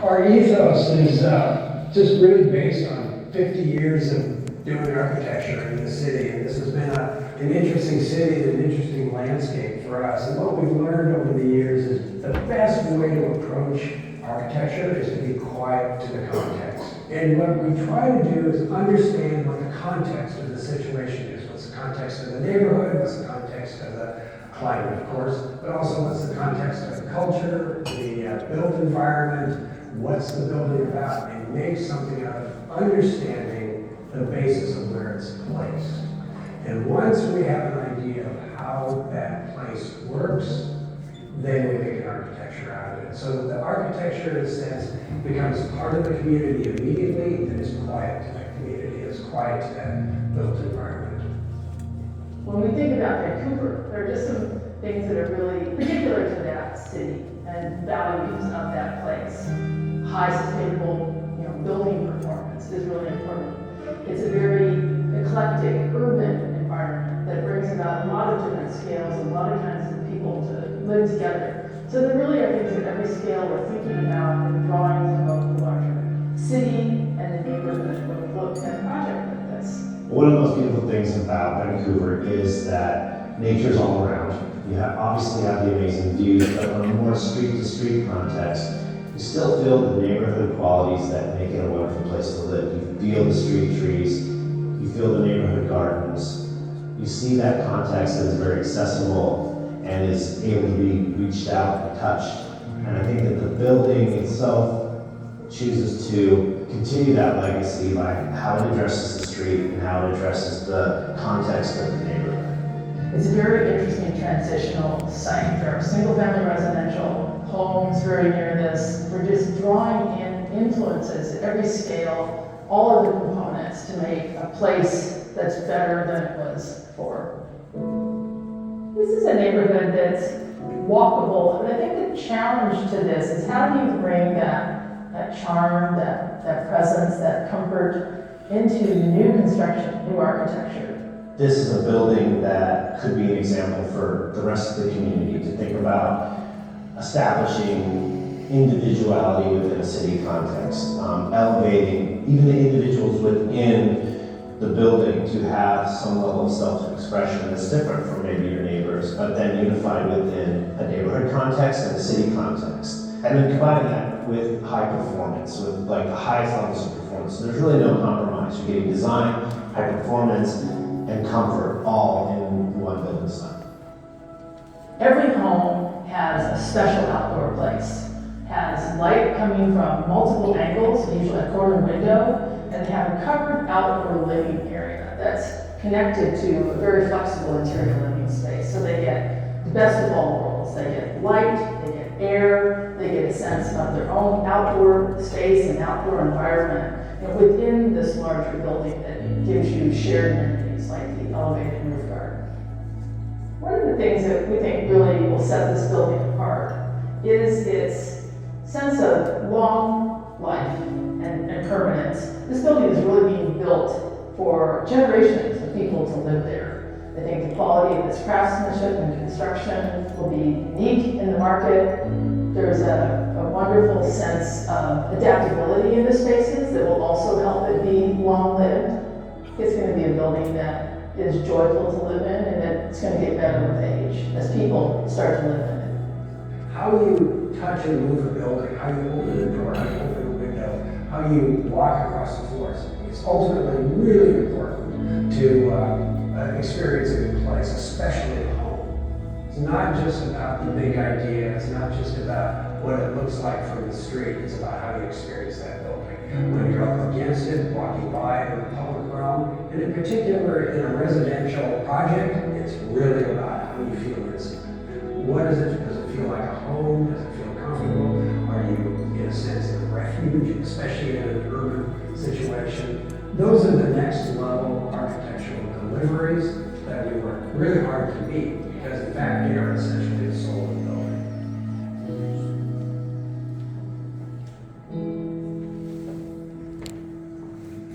Our ethos is just really based on 50 years of doing architecture in the city, and this has been an interesting city and an interesting landscape for us. And what we've learned over the years is the best way to approach architecture is to be quiet to the context. And what we try to do is understand what the context of the situation is. What's the context of the neighborhood? What's the context of the climate, of course, but also what's the context of the culture, the built environment, what's the building about, and make something out of understanding the basis of where it's placed. And once we have an idea of how that place works, then we make an architecture out of it. So the architecture, in a sense, becomes part of the community immediately, and is quiet to that community, is quiet to that built environment. When we think about Vancouver, there are just some things that are really particular to that city and values of that place. High sustainable, building performance is really important. It's a very eclectic urban environment that brings about a lot of different scales, a lot of kinds of people to live together. So there really are things at every scale we're thinking about and drawing from both the larger city and the neighborhood when we look at a project like this. One of the most beautiful things about Vancouver is that nature's all around. You obviously have the amazing views, but on a more street-to-street context, you still feel the neighborhood qualities that make it a wonderful place to live. You feel the street trees, you feel the neighborhood gardens. You see that context that is very accessible and is able to be reached out and touched. And I think that the building itself chooses to continue that legacy by how it addresses the street and how it addresses the context of the neighborhood. It's a very interesting transitional site. There are single-family residential homes very near this. We're just drawing in influences at every scale, all of the components to make a place that's better than it was before. This is a neighborhood that's walkable, and I think the challenge to this is how do you bring that charm, that presence, that comfort into new construction, new architecture. This is a building that could be an example for the rest of the community to think about establishing individuality within a city context, elevating even the individuals within the building to have some level of self-expression that's different from maybe your neighbors, but then unified within a neighborhood context and a city context. And then combining that with high performance, with like the highest levels of performance. So there's really no compromise. You're getting design, high performance, and comfort all in one building site. Every home has a special outdoor place. Has light coming from multiple angles, usually a corner window, and they have a covered outdoor living area that's connected to a very flexible interior living space. So they get the best of all worlds. They get light, they get air, they get a sense of their own outdoor space and outdoor environment within this larger building that gives you shared amenities like the elevated roof garden. One of the things that we think really will set this building apart is its sense of long life and permanence. This building is really being built for generations of people to live there. I think the quality of its craftsmanship and construction will be unique in the market. There's a wonderful sense of adaptability in the spaces that will also help it be long-lived. It's going to be a building that is joyful to live in, and it's going to get better with age as people start to live in it. How you touch and move a building, how you open the door, how you open a window, how you walk across the floors is ultimately really important to experience a good place, especially at home. It's not just about the big idea, it's not just about what it looks like from the street, it's about how you experience that building. When you're up against it, walking by it in the public realm, and in particular in a residential project, it's really about how you feel inside. What is it? Does it feel like a home? Does it feel comfortable? Are you, in a sense, a refuge, especially in an urban situation? Those are the next level architectural deliveries that we work really hard to meet because, in fact, they are essentially the soul of the building.